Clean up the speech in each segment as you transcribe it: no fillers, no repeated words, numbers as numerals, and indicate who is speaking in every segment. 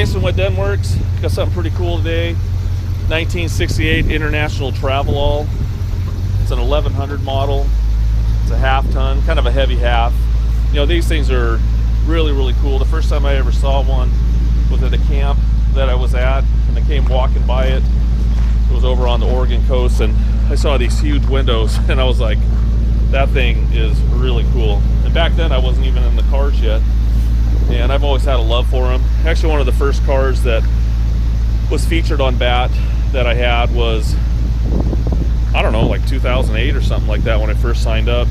Speaker 1: Bryson with Denwerks. Got something pretty cool today. 1968 International Travelall. It's an 1100 model. It's a half ton, kind of a heavy half. You know, these things are really, really cool. The first time I ever saw one was at a camp that I was at, and I came walking by it. It was over on the Oregon coast, and I saw these huge windows, and I was like, that thing is really cool. And back then I wasn't even in the cars yet, and I've always had a love for them. Actually, one of the first cars that was featured on BAT that I had was, I don't know, like 2008 or something like that when I first signed up.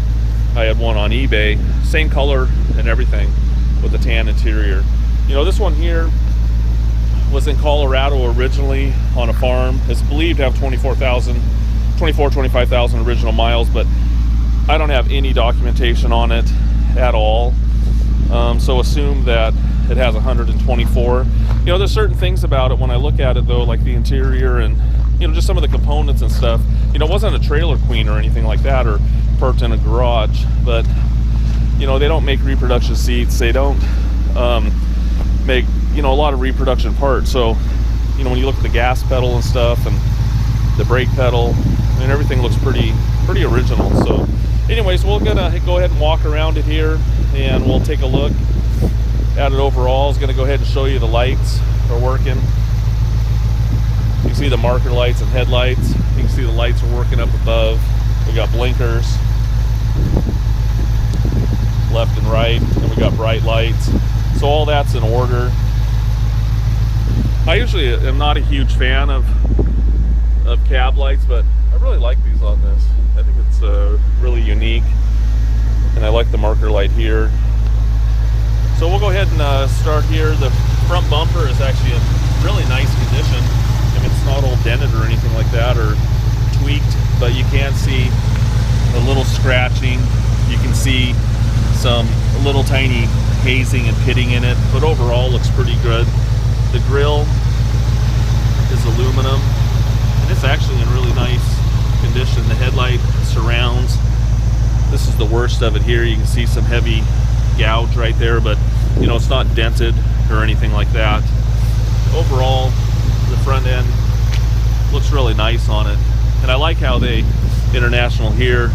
Speaker 1: I had one on eBay, same color and everything, with the tan interior. You know, this one here was in Colorado originally on a farm. It's believed to have 25,000 original miles, but I don't have any documentation on it at all. So assume that it has 124. You know, there's certain things about it when I look at it though, like the interior and, you know, just some of the components and stuff. You know, it wasn't a trailer queen or anything like that, or parked in a garage, but you know, they don't make reproduction seats. They don't make, you know, a lot of reproduction parts. So, you know, when you look at the gas pedal and stuff and the brake pedal, I mean, everything looks pretty original. So anyways, we're gonna go ahead and walk around it here, and we'll take a look at it overall. I was gonna go ahead and show you the lights are working. You can see the marker lights and headlights. You can see the lights are working up above. We got blinkers left and right, and we got bright lights. So all that's in order. I usually am not a huge fan of cab lights, but I really like these on this. I think it's really unique, and I like the marker light here. So we'll go ahead and start here. The front bumper is actually in really nice condition. I mean, it's not all dented or anything like that, or tweaked, but you can see a little scratching. You can see some little tiny hazing and pitting in it, but overall looks pretty good. The grille is aluminum, and it's actually in really nice condition. The headlight surrounds. This is the worst of it here. You can see some heavy gouge right there, but you know, it's not dented or anything like that. Overall, the front end looks really nice on it, and I like how they International here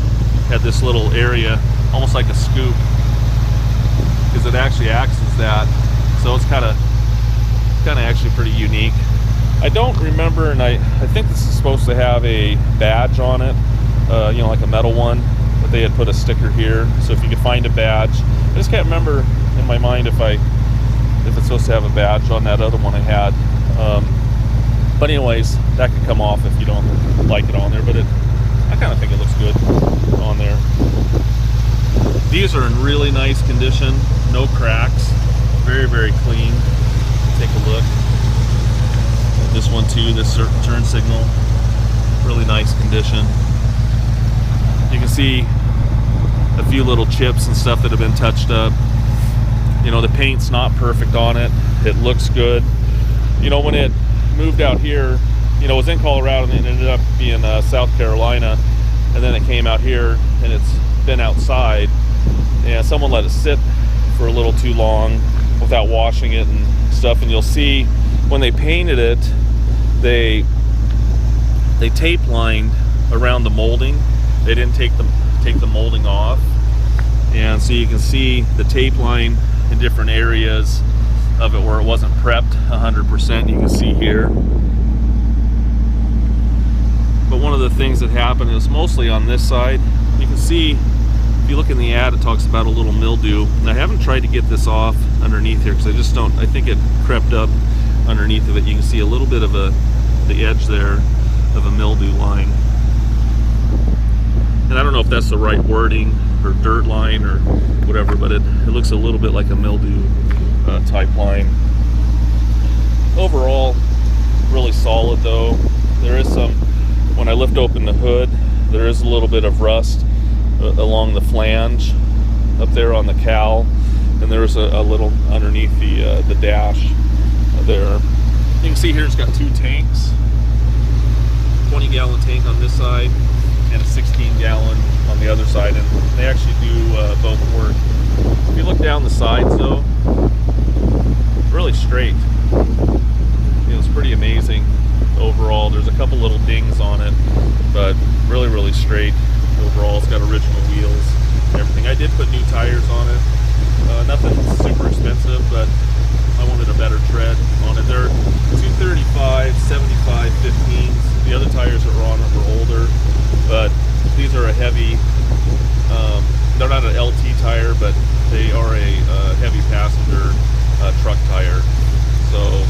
Speaker 1: had this little area, almost like a scoop, because it actually acts as that. So it's kind of actually pretty unique. I don't remember, and I think this is supposed to have a badge on it, you know, like a metal one, but they had put a sticker here. So if you could find a badge, I just can't remember in my mind if it's supposed to have a badge on that other one I had. But anyways, that could come off if you don't like it on there, but I kind of think it looks good on there. These are in really nice condition, no cracks, very, very clean. Take a look. This one too, this turn signal, really nice condition. You can see a few little chips and stuff that have been touched up. You know, the paint's not perfect on it. It looks good. You know, when it moved out here, you know, it was in Colorado and it ended up being South Carolina, and then it came out here and it's been outside, and someone let it sit for a little too long without washing it and stuff. And you'll see when they painted it, they tape lined around the molding. They didn't take the molding off, and so you can see the tape line in different areas of it where it wasn't prepped 100%. You can see here. But one of the things that happened is mostly on this side. You can see, if you look in the ad, it talks about a little mildew. And I haven't tried to get this off underneath here because I think it crept up underneath of it. You can see a little bit of the edge there of a mildew line. And I don't know if that's the right wording, or dirt line or whatever, but it looks a little bit like a mildew type line. Overall, really solid though. There is some, when I lift open the hood, there is a little bit of rust along the flange up there on the cowl, and there's a little underneath the dash there. You can see here it's got two tanks, 20-gallon tank on this side and a 16-gallon on the other side, and they actually do both work. If you look down the sides though, really straight. pretty amazing overall. There's a couple little dings on it, but really straight overall. It's got original wheels, everything. I did put new tires on it. Nothing super expensive, but I wanted a better tread on it. They're 235, 75, 15s. The other tires that were on it were older, but these are a heavy, they're not an LT tire, but they are a heavy passenger truck tire. So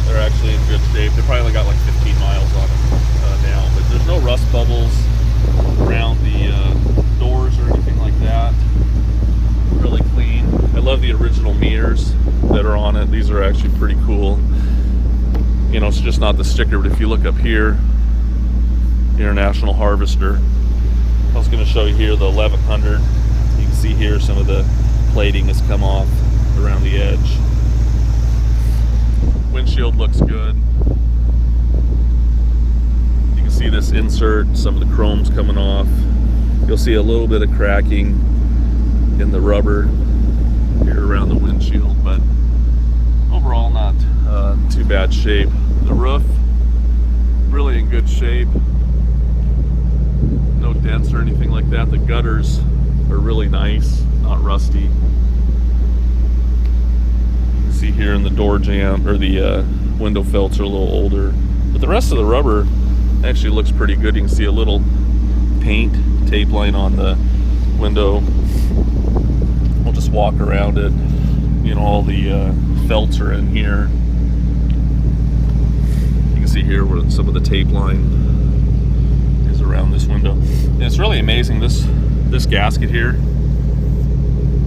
Speaker 1: they're actually in good shape. They probably only got like 15 miles on them now, but there's no rust bubbles around the doors or anything like that. Really clean. I love the original mirrors that are on it. These are actually pretty cool. You know, it's just not the sticker, but if you look up here, International Harvester. I was going to show you here the 1100. You can see here some of the plating has come off around the edge. Windshield looks good. You can see this insert, some of the chrome's coming off. You'll see a little bit of cracking in the rubber here around the windshield, but overall not too bad shape. The roof, really in good shape. No dents or anything like that. The gutters are really nice, not rusty. You can see here in the door jamb, or the window felts are a little older, but the rest of the rubber actually looks pretty good. You can see a little paint tape line on the window. We'll just walk around it. You know, all the felts are in here. You can see here where some of the tape line is around this window. And it's really amazing. This gasket here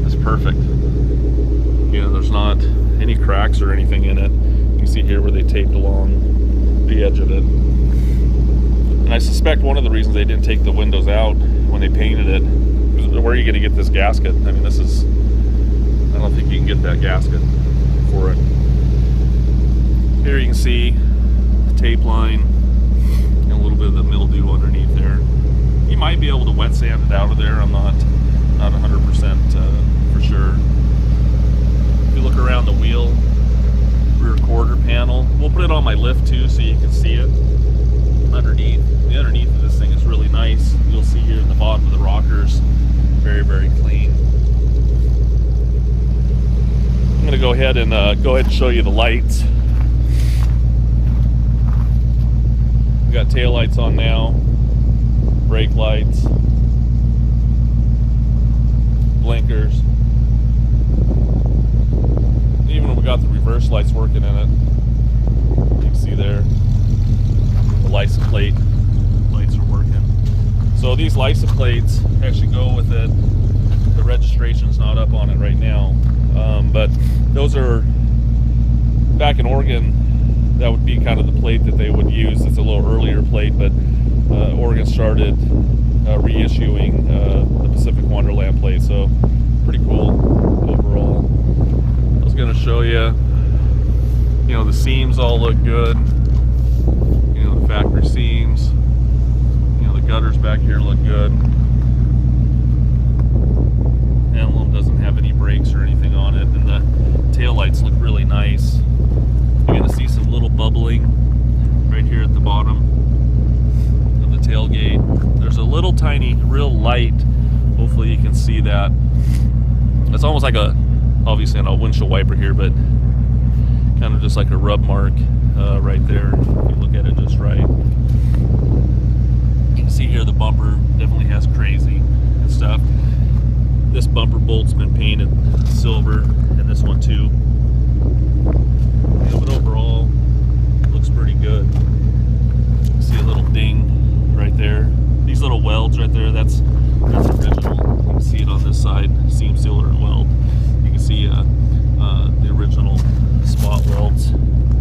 Speaker 1: is perfect. You know, there's not any cracks or anything in it. You can see here where they taped along the edge of it. And I suspect one of the reasons they didn't take the windows out when they painted it is, where are you going to get this gasket? I mean, this is, I don't think you can get that gasket for it. Here you can see the tape line and a little bit of the mildew underneath there. You might be able to wet sand it out of there. I'm not 100% for sure. If you look around the wheel, rear quarter panel, we'll put it on my lift too so you can see it underneath. The underneath of this thing is really nice. You'll see here in the bottom of the rockers, very clean. I'm going to go ahead and show you the lights. We got tail lights on now, brake lights, blinkers. Even when we got the reverse lights working in it, you can see there the license plate lights are working. So these license plates actually go with it. The registration's not up on it right now, but those are back in Oregon. That would be kind of the plate that they would use. It's a little earlier plate, but Oregon started reissuing the Pacific Wonderland plate, so pretty cool overall. I was going to show you, you know, the seams all look good. You know, the factory seams. You know, the gutters back here look good. Emblem doesn't have any brakes or anything on it, and the tail lights look really nice. You're going to see some little bubbling right here at the bottom of the tailgate. There's a little tiny, real light. Hopefully you can see that. It's almost like obviously on a windshield wiper here, but kind of just like a rub mark right there. If you look at it just right. You can see here the bumper definitely has crazy and stuff. This bumper bolt's been painted silver, and this one too. Yeah, but overall, it looks pretty good. You can see a little ding right there. These little welds right there, that's original. You can see it on this side, seam sealer and weld. You can see the original spot welds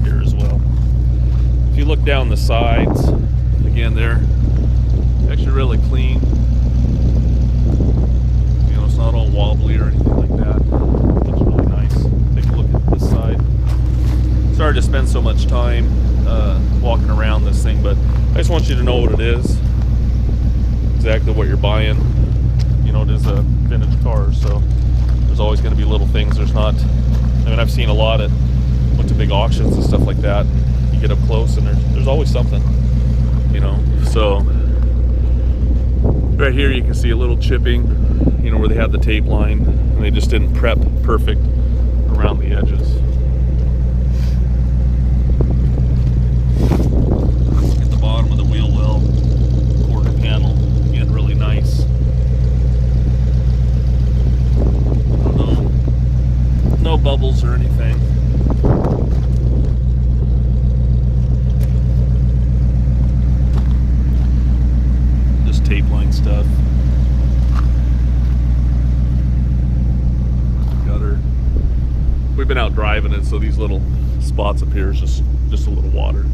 Speaker 1: here as well. If you look down the sides, again, they're actually really clean. You know, it's not all wobbly or anything like that. It looks really nice. Take a look at this side. Sorry to spend so much time walking around this thing, but I just want you to know what it is, exactly what you're buying. You know, it is a vintage car, so there's always going to be little things. There's not, I mean, I've seen a lot at, went to to big auctions and stuff like that. You get up close and there's always something, you know. So right here you can see a little chipping, you know, where they had the tape line and they just didn't prep perfect around the edges. Look at the bottom of the wheel well, quarter panel, again, really nice. No bubbles or anything. Just tape line stuff. Gutter. We've been out driving it, so these little spots up here is just a little water.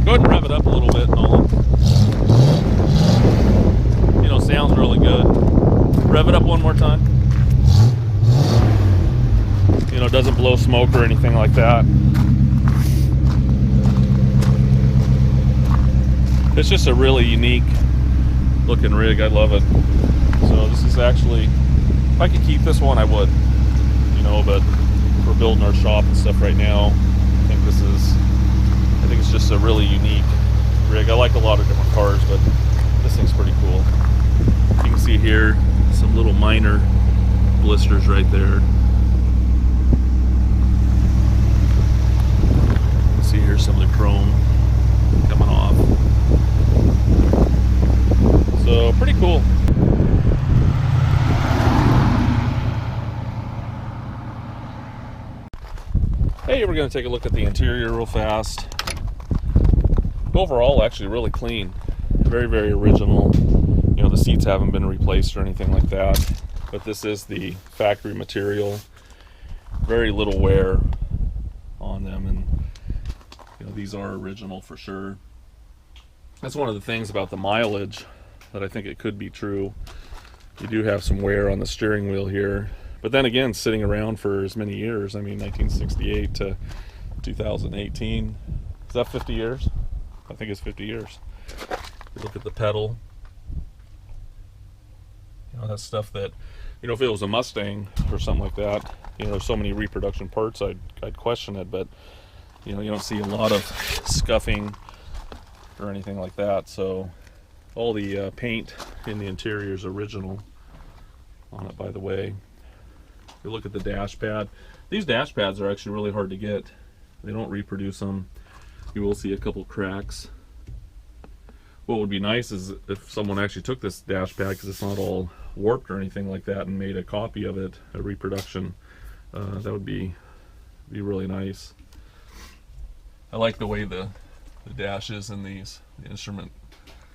Speaker 1: Go ahead and rev it up a little bit, Nolan. You know, sounds really good. Rev it up one more time. You know, it doesn't blow smoke or anything like that. It's just a really unique looking rig. I love it. So this is actually, if I could keep this one, I would. You know, but we're building our shop and stuff right now. I think it's just a really unique rig. I like a lot of different cars, but this thing's pretty cool. You can see here some little minor blisters right there. See here some of the chrome coming off. So pretty cool. Hey, we're going to take a look at the interior real fast. Overall, actually really clean. Very, very original. You know, the seats haven't been replaced or anything like that. But this is the factory material. Very little wear on them, and you know, these are original for sure. That's one of the things about the mileage that I think it could be true. You do have some wear on the steering wheel here, but then again, sitting around for as many years. I mean, 1968 to 2018. Is that 50 years? I think it's 50 years. You look at the pedal. You know, that's stuff that, you know, if it was a Mustang or something like that, you know, there's so many reproduction parts, I'd question it, but you know, you don't see a lot of scuffing or anything like that. So all the paint in the interior is original on it, by the way. If you look at the dash pad, these dash pads are actually really hard to get. They don't reproduce them. You will see a couple cracks. What would be nice is if someone actually took this dash pad, because it's not all warped or anything like that, and made a copy of it, a reproduction. That would be really nice. I like the way the dash is in these, the instrument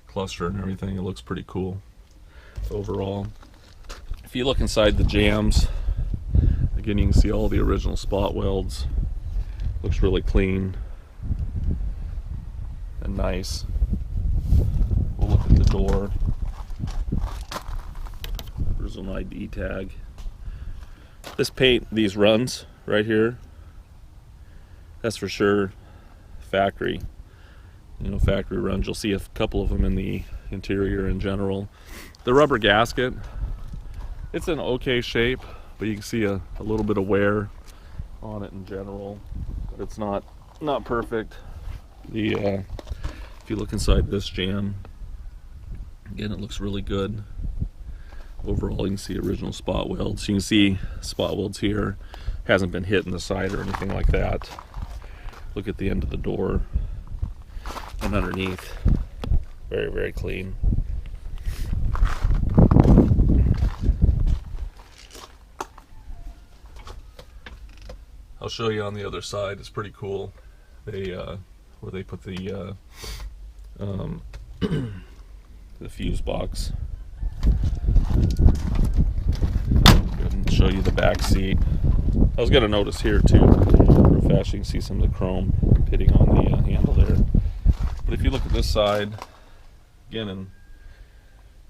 Speaker 1: cluster and everything. It looks pretty cool overall. If you look inside the jams, again, you can see all the original spot welds. Looks really clean and nice. We'll look at the door. There's an ID tag. This paint, these runs right here, that's for sure factory. You know, factory runs. You'll see a couple of them in the interior in general. The rubber gasket, it's in okay shape, but you can see a little bit of wear on it in general, but it's not perfect. If you look inside this jam, again, it looks really good. Overall, you can see original spot welds. You can see spot welds here. Hasn't been hit in the side or anything like that. Look at the end of the door and underneath. Very, very clean. I'll show you on the other side. It's pretty cool. They where they put the the fuse box. And show you the back seat. I was gonna notice here too, real fast. You can see some of the chrome pitting on the handle there. But if you look at this side, again, in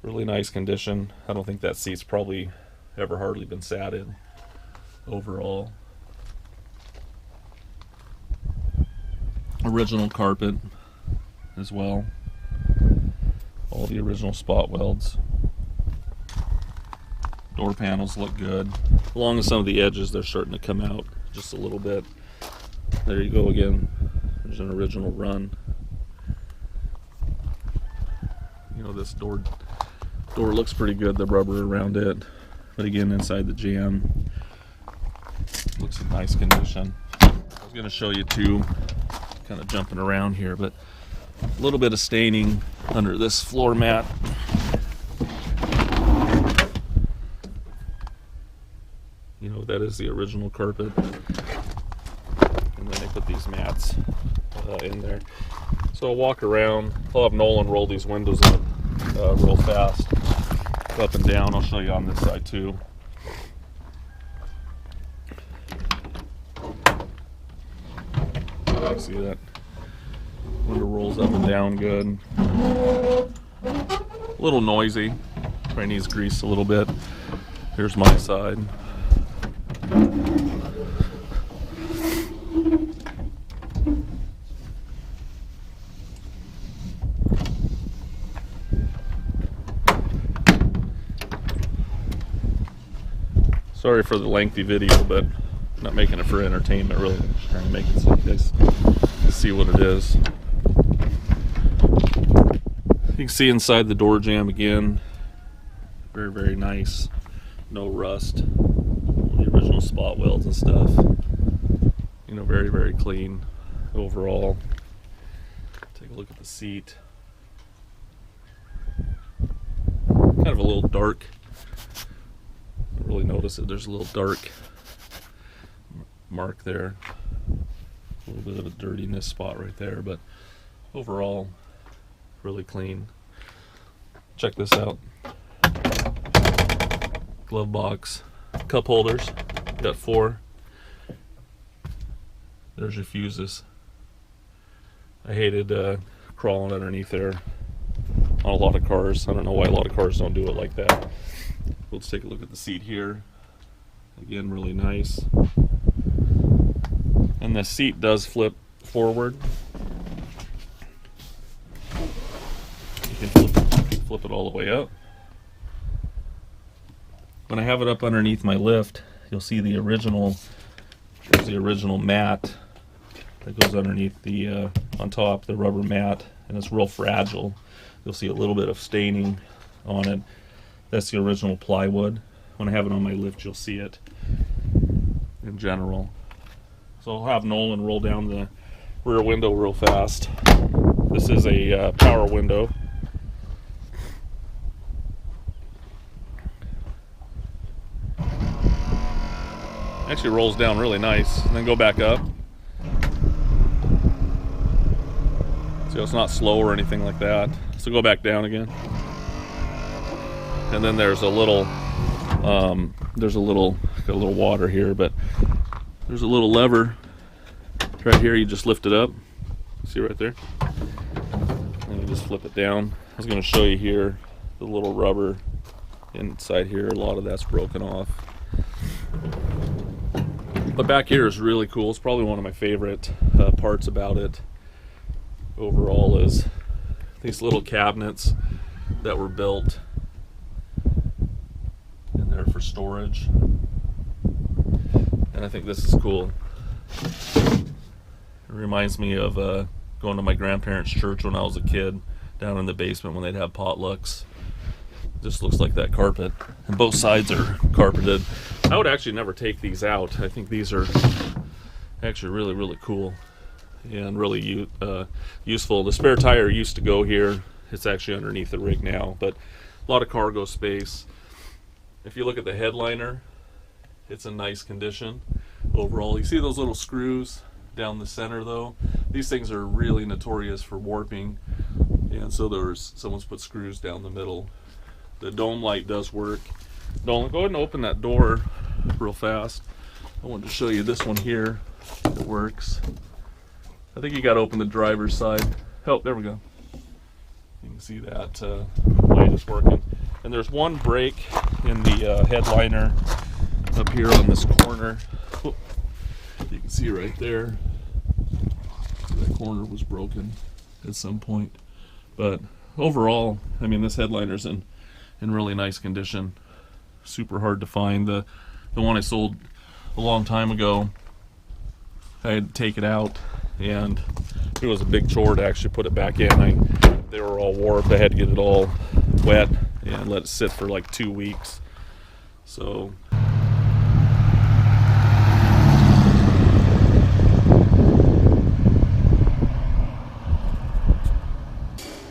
Speaker 1: really nice condition. I don't think that seat's probably ever hardly been sat in overall. Original carpet as well. All the original spot welds. Door panels look good. Along with some of the edges, they're starting to come out just a little bit. There you go again. There's an original run. You know, this door looks pretty good, the rubber around it. But again, inside the jam, looks in nice condition. I was going to show you too, kind of jumping around here, but a little bit of staining under this floor mat. You know, that is the original carpet. And then they put these mats in there. So I'll walk around. I'll have Nolan roll these windows up real fast, up and down. I'll show you on this side too. See that window rolls up and down good. A little noisy. Probably needs grease a little bit. Here's my side. Sorry for the lengthy video, but I'm not making it for entertainment, really. I'm just trying to make it so you guys see what it is. You can see inside the door jamb again. Very, very nice. No rust. The original spot welds and stuff. You know, very, very clean overall. Take a look at the seat. Kind of a little dark. I don't really notice it. There's a little dark mark there. A little bit of a dirtiness spot right there, but overall, really clean. Check this out. Glove box, cup holders. Got 4. There's your fuses. I hated crawling underneath there on a lot of cars. I don't know why a lot of cars don't do it like that. Let's take a look at the seat here. Again, really nice. And the seat does flip forward. You can flip it all the way up. When I have it up underneath my lift, you'll see the original, there's the original mat that goes underneath the, on top, the rubber mat, and it's real fragile. You'll see a little bit of staining on it. That's the original plywood. When I have it on my lift, you'll see it in general. So I'll have Nolan roll down the rear window real fast. This is a power window. Actually rolls down really nice, and then go back up. So it's not slow or anything like that. So go back down again. And then there's a little, got a little water here, but there's a little lever right here. You just lift it up. See right there? And you just flip it down. I was going to show you here the little rubber inside here. A lot of that's broken off. But back here is really cool. It's probably one of my favorite parts about it overall is these little cabinets that were built in there for storage. And I think this is cool. It reminds me of going to my grandparents' church when I was a kid, down in the basement when they'd have potlucks. Just looks like that carpet, and both sides are carpeted. I would actually never take these out. I think these are actually really, really cool and really useful. The spare tire used to go here. It's actually underneath the rig now, but a lot of cargo space. If you look at the headliner, it's in nice condition overall. You see those little screws down the center though? These things are really notorious for warping, and so someone's put screws down the middle. The dome light does work. Nolan, go ahead and open that door real fast. I wanted to show you this one here. It works. I think you got to open the driver's side. Oh, there we go. You can see that light is working. And there's one break in the headliner up here on this corner. Whoop. You can see right there. That corner was broken at some point. But overall, I mean, this headliner's in really nice condition. Super hard to find. The one I sold a long time ago, I had to take it out, and it was a big chore to actually put it back in. They were all warped. I had to get it all wet and let it sit for like 2 weeks. So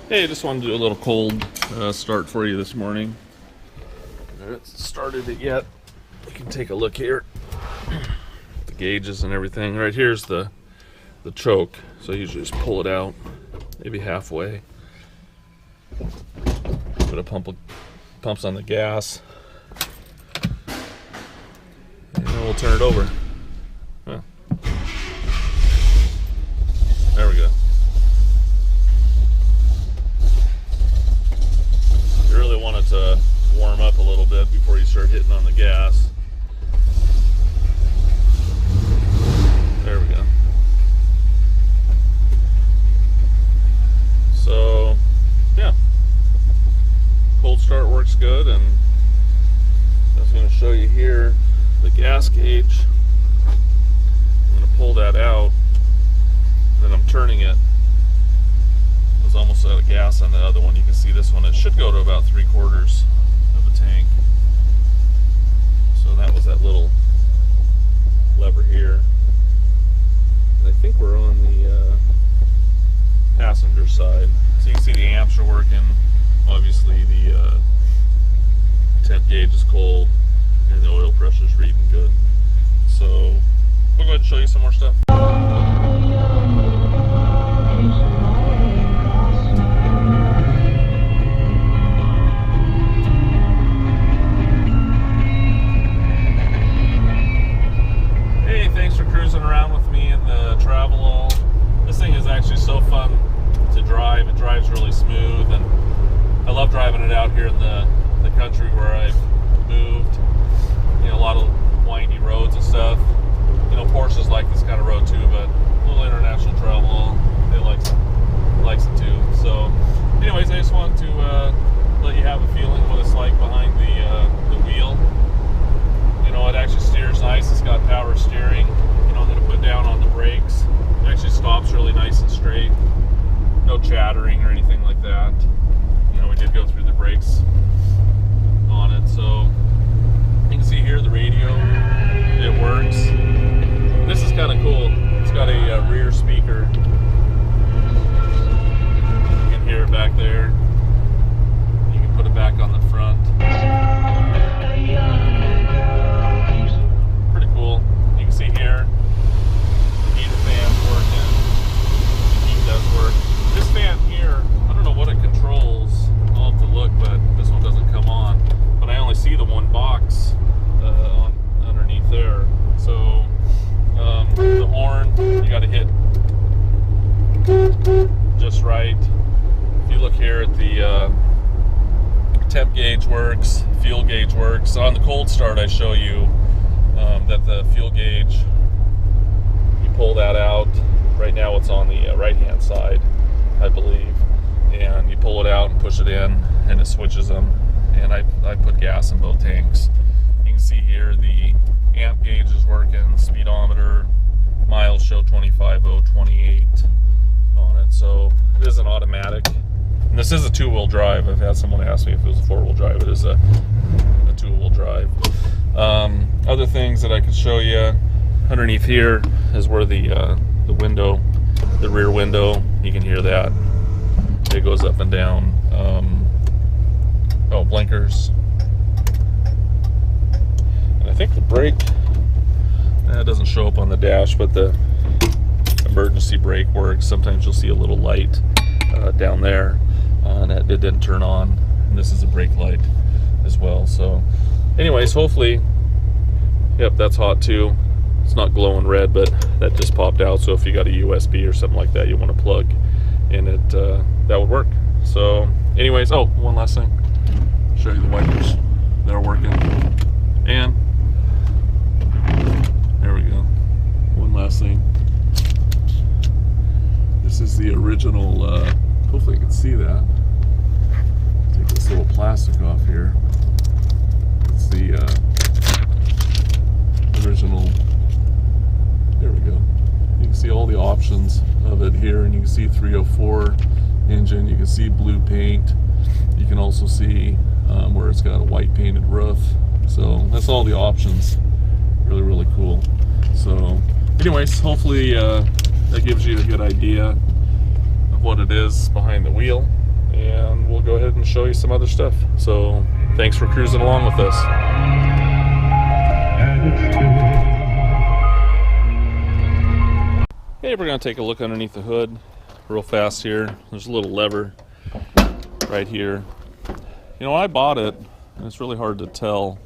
Speaker 1: hey, I just wanted to do a little cold start for you this morning. I haven't started it yet. You can take a look here. The gauges and everything. Right here's the choke. So I usually just pull it out, maybe halfway. Put a pumps on the gas. And then we'll turn it over. Huh. There we go. You really want it to warm up a little bit before you start hitting on the gas. There we go. So, yeah. Cold start works good, and I was going to show you here the gas gauge. I'm going to pull that out, then I'm turning it. I was almost out of gas on the other one. You can see this one, it should go to about 3/4 of a tank. So that was that little lever here. I think we're on the passenger side. So you can see the amps are working. Obviously the temp gauge is cold and the oil pressure is reading good. So we'll go ahead and show you some more stuff. Hey, thanks for cruising around with me in the Travelall. This thing is actually so fun to drive. It drives really smooth, and I love driving it out here in the country where I've moved. You know, a lot of windy roads and stuff. You know, Porsches like this kind of road too, but a little international Travelall, they likes it too. So, anyways, I just wanted to let you have a feeling what it's like behind the wheel. You know, it actually steers nice. It's got power steering. You know, I'm going to put down on the brakes. It actually stops really nice and straight. No chattering or anything like that. You know, we did go through the brakes on it, so you can see here the radio, it works. This is kind of cool. It's got a rear speaker. You can hear it back there. You can put it back on the front. Pretty cool. You can see here the heater fan's working. The heat does work. This fan here, I don't know what it controls. I'll have to look, but this one doesn't come on. But I only see the one box underneath there. So the horn, you got to hit just right. If you look here at the temp gauge works, fuel gauge works. So on the cold start, I show you that the fuel gauge, you pull that out. Right now it's on the right-hand side, I believe. And you pull it out and push it in, and it switches them. And I put gas in both tanks. You can see here the amp gauge is working, speedometer, miles show 25,028 on it. So it is an automatic. And this is a two-wheel drive. I've had someone ask me if it was a four-wheel drive. It is a two-wheel drive. Other things that I could show you underneath here is where the window, the rear window, you can hear that. It goes up and down. Blinkers. And I think the brake, that doesn't show up on the dash, but the emergency brake works. Sometimes you'll see a little light down there, and it didn't turn on. And this is a brake light as well. So anyways, hopefully, yep, that's hot too. It's not glowing red, but that just popped out. So if you got a USB or something like that you want to plug in it, that would work. So anyways, one last thing. Show you the wipers. They're working. And there we go. One last thing. This is the original, hopefully you can see that. Take this little plastic off here. It's the original, there we go. see all the options of it here, and you can see 304 engine, you can see blue paint, you can also see where it's got a white painted roof. So that's all the options. Really, really cool. So anyways, hopefully that gives you a good idea of what it is behind the wheel, and we'll go ahead and show you some other stuff. So thanks for cruising along with us. Hey, we're going to take a look underneath the hood real fast here. There's a little lever right here. You know, I bought it, and it's really hard to tell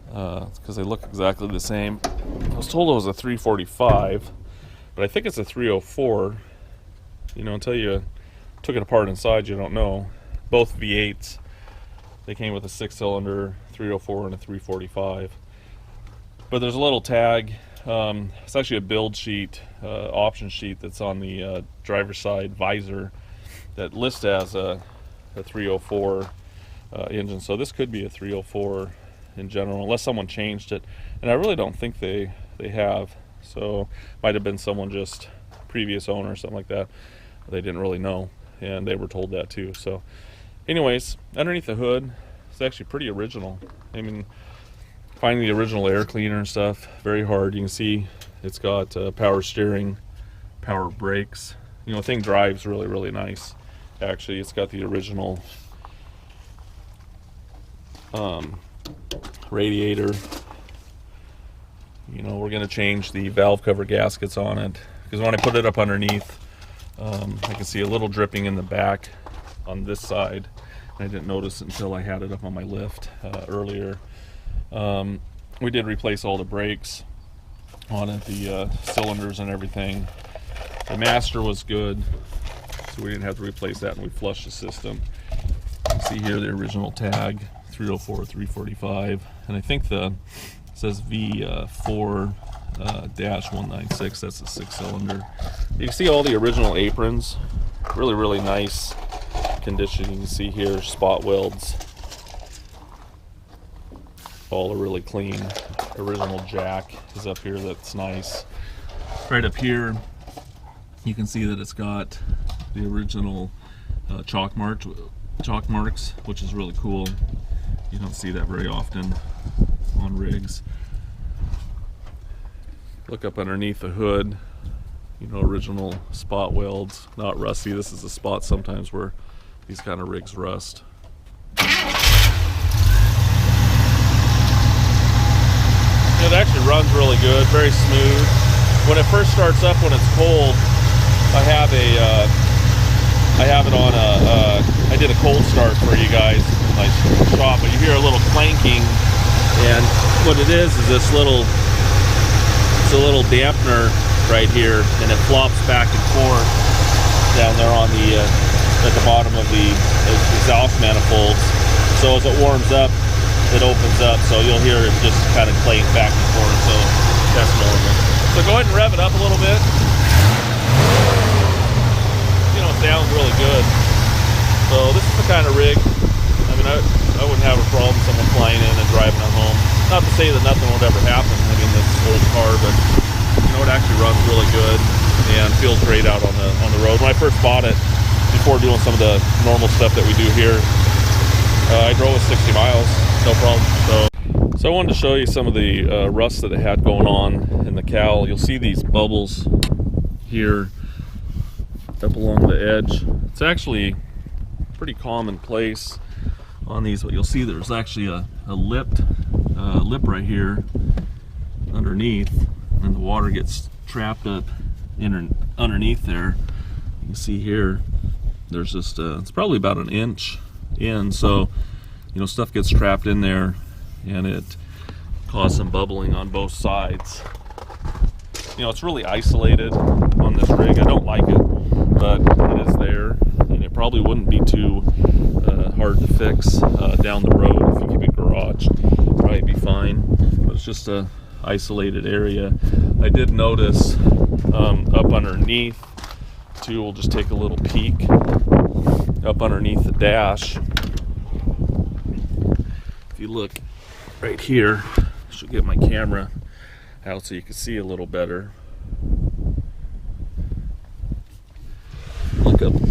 Speaker 1: because they look exactly the same. I was told it was a 345, but I think it's a 304. You know, until you took it apart inside, you don't know. Both V8s, they came with a 6-cylinder 304 and a 345. But there's a little tag. It's actually a build sheet, option sheet that's on the driver's side visor that lists as a 304 engine. So this could be a 304 in general, unless someone changed it. And I really don't think they have. So might have been someone just previous owner or something like that. They didn't really know, and they were told that too. So anyways, underneath the hood, it's actually pretty original. I mean, finding the original air cleaner and stuff, very hard. You can see it's got power steering, power brakes. You know, the thing drives really, really nice. Actually, it's got the original radiator. You know, we're going to change the valve cover gaskets on it, because when I put it up underneath, I can see a little dripping in the back on this side. I didn't notice it until I had it up on my lift earlier. We did replace all the brakes on it, the cylinders and everything. The master was good, so we didn't have to replace that, and we flushed the system. You can see here the original tag, 304, 345, and I think it says V4 -196, that's a 6-cylinder. You can see all the original aprons, really, really nice condition. You can see here spot welds, all are really clean. Original jack is up here, that's nice. Right up here you can see that it's got the original chalk marks, which is really cool. You don't see that very often on rigs. Look up underneath the hood, you know, original spot welds, not rusty. This is a spot sometimes where these kind of rigs rust. It actually runs really good, very smooth. When it first starts up, when it's cold, I have it on I did a cold start for you guys in my shop, but you hear a little clanking, and what it is this little, it's a little dampener right here, and it flops back and forth down there on the at the bottom of the exhaust manifolds. So as it warms up, it opens up, so you'll hear it just kind of clank back and forth. So that's normal. So go ahead and rev it up a little bit. You know, it sounds really good. So this is the kind of rig, I mean, I wouldn't have a problem someone flying in and driving it home. Not to say that nothing would ever happen, I mean, this old car, but you know, it actually runs really good and feels great out on the road. When I first bought it, before doing some of the normal stuff that we do here, I drove it 60 miles, no problem. So I wanted to show you some of the rust that it had going on in the cowl. You'll see these bubbles here up along the edge. It's actually pretty commonplace on these, but you'll see there's actually a lip right here underneath, and the water gets trapped up underneath there. You can see here there's just it's probably about an inch in, so you know, stuff gets trapped in there and it caused some bubbling on both sides. You know, it's really isolated on this rig. I don't like it, but it is there, and it probably wouldn't be too hard to fix down the road if you keep it garaged. Probably be fine, but it's just a isolated area. I did notice up underneath too, we'll just take a little peek up underneath the dash. If you look right here, I should get my camera out so you can see a little better. look up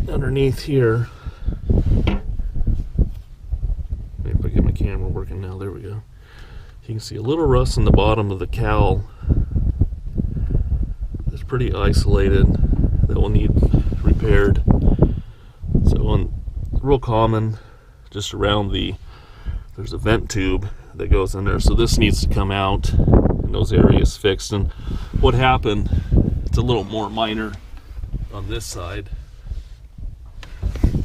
Speaker 1: underneath here. Maybe if I get my camera working now, there we go. You can see a little rust in the bottom of the cowl. It's pretty isolated. That will need repaired. So real common, just around there's a vent tube that goes in there. So this needs to come out and those areas fixed. And what happened, it's a little more minor on this side.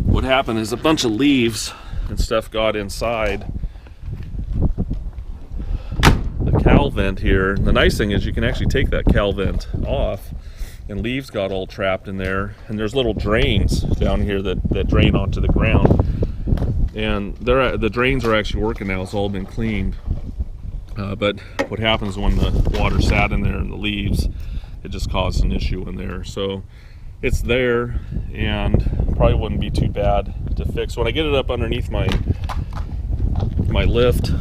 Speaker 1: What happened is a bunch of leaves and stuff got inside the cowl vent here. The nice thing is you can actually take that cowl vent off, and leaves got all trapped in there, and there's little drains down here that drain onto the ground, and the drains are actually working now. It's all been cleaned, but what happens when the water sat in there and the leaves, it just caused an issue in there. So it's there and probably wouldn't be too bad to fix. When I get it up underneath my lift,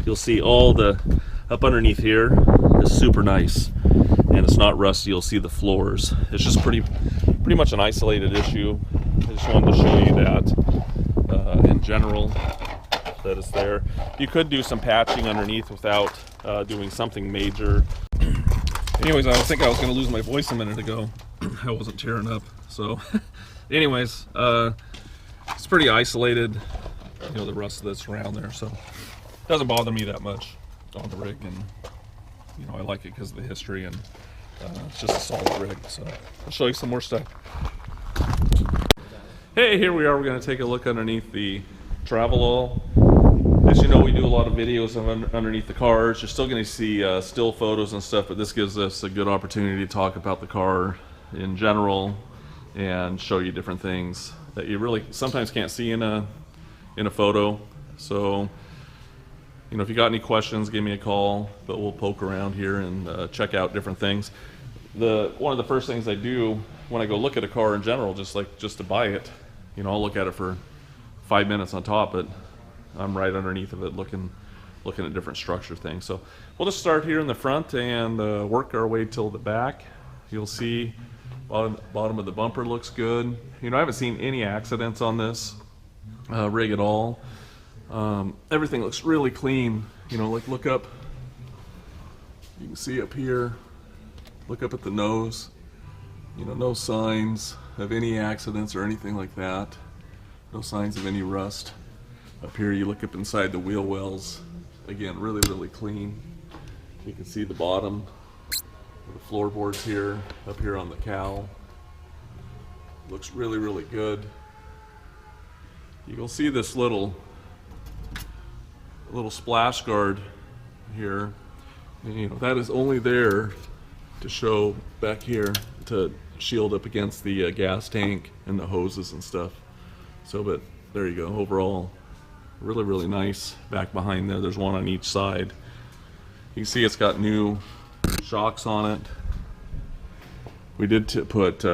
Speaker 1: you'll see all the up underneath here is super nice, and it's not rusty. You'll see the floors. It's just pretty much an isolated issue. I just wanted to show you that in general, that it's there. You could do some patching underneath without doing something major. Anyways, I think I was going to lose my voice a minute ago. I wasn't tearing up. So anyways, it's pretty isolated, you know, the rust that's around there, so it doesn't bother me that much on the rig. And you know, I like it because of the history, and it's just a solid rig. So I'll show you some more stuff. Hey, here we are. We're going to take a look underneath the Travelall. As you know, we do a lot of videos of underneath the cars. You're still going to see still photos and stuff, but this gives us a good opportunity to talk about the car in general and show you different things that you really sometimes can't see in a photo. So, you know, if you got any questions, give me a call, but we'll poke around here and check out different things. One of the first things I do when I go look at a car in general, just to buy it, you know, I'll look at it for 5 minutes on top, but I'm right underneath of it looking at different structure things. So we'll just start here in the front and work our way till the back. You'll see bottom of the bumper looks good. You know, I haven't seen any accidents on this rig at all. Everything looks really clean. You know, like look up, you can see up here, look up at the nose, you know, no signs of any accidents or anything like that. No signs of any rust. Up here you look up inside the wheel wells, again, really clean. You can see the bottom of the floorboards here, up here on the cowl. Looks really good. You'll see this little splash guard here. And, you know, that is only there to show back here to shield up against the gas tank and the hoses and stuff. So, but there you go. Overall, really nice. Back behind there, there's one on each side. You can see it's got new shocks on it. We did put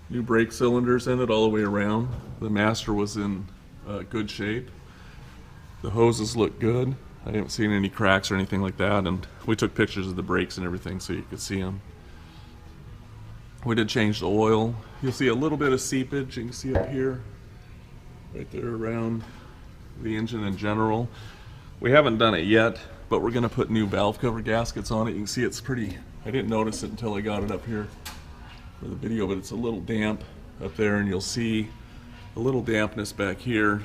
Speaker 1: new brake cylinders in it all the way around. The master was in good shape. The hoses look good. I haven't seen any cracks or anything like that, and we took pictures of the brakes and everything so you could see them. We did change the oil. You'll see a little bit of seepage. You can see up here, right there around the engine in general. We haven't done it yet, but we're going to put new valve cover gaskets on it. You can see it's pretty, I didn't notice it until I got it up here for the video, but it's a little damp up there, and you'll see a little dampness back here.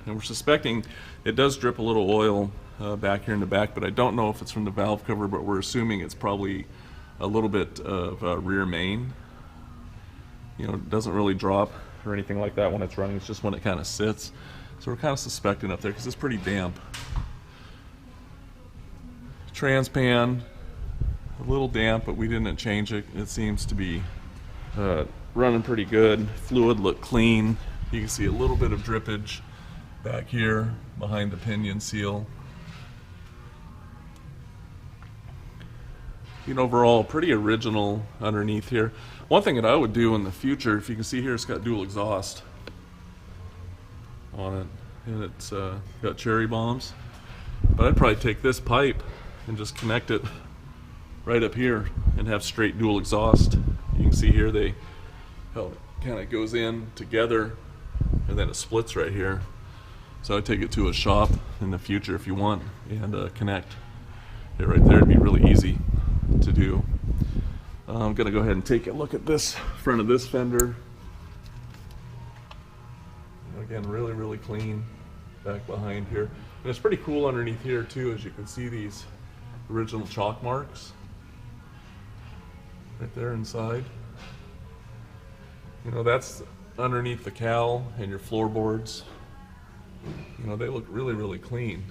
Speaker 1: And we're suspecting it does drip a little oil back here in the back, but I don't know if it's from the valve cover, but we're assuming it's probably a little bit of rear main. You know, it doesn't really drop or anything like that when it's running. It's just when it kind of sits. So we're kind of suspecting up there because it's pretty damp. Transpan, a little damp, but we didn't change it. It seems to be running pretty good. Fluid looked clean. You can see a little bit of drippage back here behind the pinion seal. You know, overall, pretty original underneath here. One thing that I would do in the future, if you can see here, it's got dual exhaust on it, and it's got cherry bombs. But I'd probably take this pipe and just connect it right up here and have straight dual exhaust. You can see here they how it kind of goes in together and then it splits right here. So I take it to a shop in the future if you want and connect it right there. It'd be really easy to do. I'm gonna go ahead and take a look at this front of this fender. Again, really clean back behind here. And it's pretty cool underneath here too, as you can see these original chalk marks right there inside. You know, that's underneath the cowl and your floorboards. You know, they look really clean.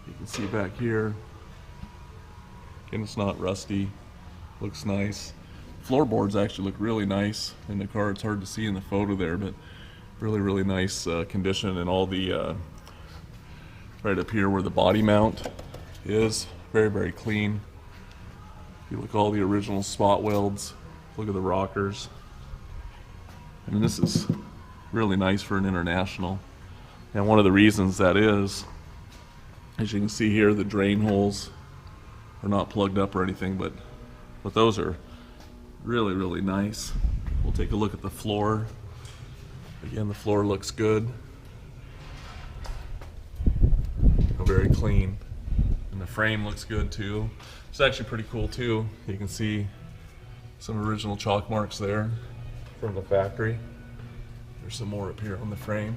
Speaker 1: You can see back here. Again, it's not rusty. Looks nice. Floorboards actually look really nice in the car. It's hard to see in the photo there, but really nice condition. And all the right up here where the body mount is, very clean. If you look at all the original spot welds, look at the rockers. I mean, this is really nice for an International. And one of the reasons that is, as you can see here, the drain holes are not plugged up or anything, but those are really nice. We'll take a look at the floor. Again, the floor looks good. Very clean. And the frame looks good too. It's actually pretty cool too. You can see some original chalk marks there from the factory. There's some more up here on the frame.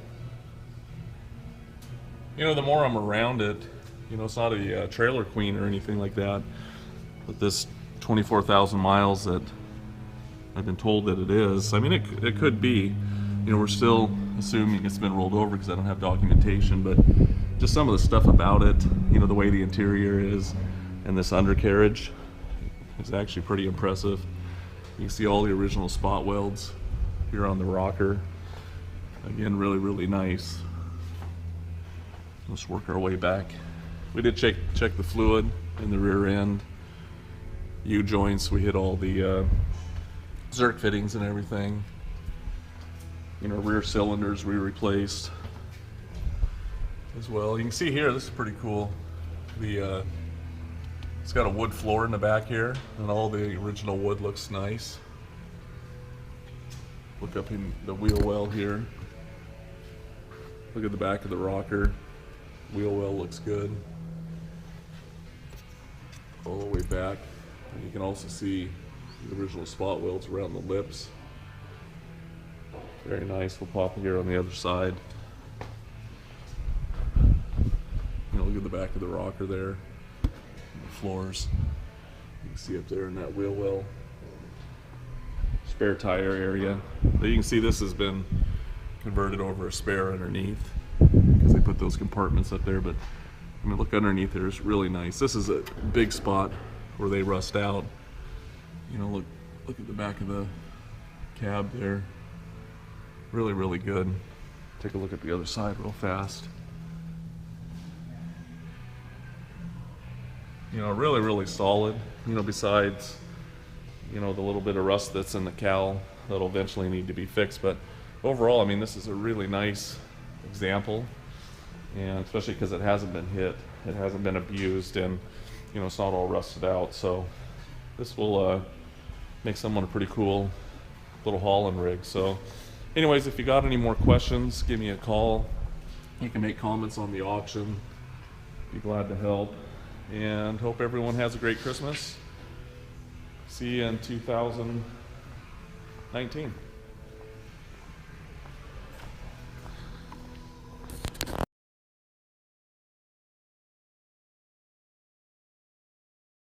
Speaker 1: You know, the more I'm around it, you know, it's not a trailer queen or anything like that, but this 24,000 miles that I've been told that it is, I mean, it could be. You know, we're still assuming it's been rolled over because I don't have documentation, but just some of the stuff about it, you know, the way the interior is and this undercarriage is actually pretty impressive. You can see all the original spot welds here on the rocker. Again, really nice. Let's work our way back. We did check the fluid in the rear end. U-joints, we hit all the Zerk fittings and everything. You know, rear cylinders we replaced as well. You can see here, this is pretty cool. It's got a wood floor in the back here, and all the original wood looks nice. Look up in the wheel well here. Look at the back of the rocker. Wheel well looks good. All the way back. And you can also see the original spot welds around the lips. Very nice. We'll pop it here on the other side. You know, look at the back of the rocker there. The floors. You can see up there in that wheel well. Spare tire area. But you can see this has been converted over a spare underneath because they put those compartments up there. But I mean, look underneath there. It's really nice. This is a big spot where they rust out. You know, look at the back of the cab there. Really good. Take a look at the other side real fast. You know, really solid. You know, besides, you know, the little bit of rust that's in the cowl that'll eventually need to be fixed. But overall, I mean, this is a really nice example, and especially because it hasn't been hit, it hasn't been abused, and you know, it's not all rusted out. So this will make someone a pretty cool little hauling rig. So anyways, if you got any more questions, give me a call. You can make comments on the auction. Be glad to help. And hope everyone has a great Christmas. See you in 2019.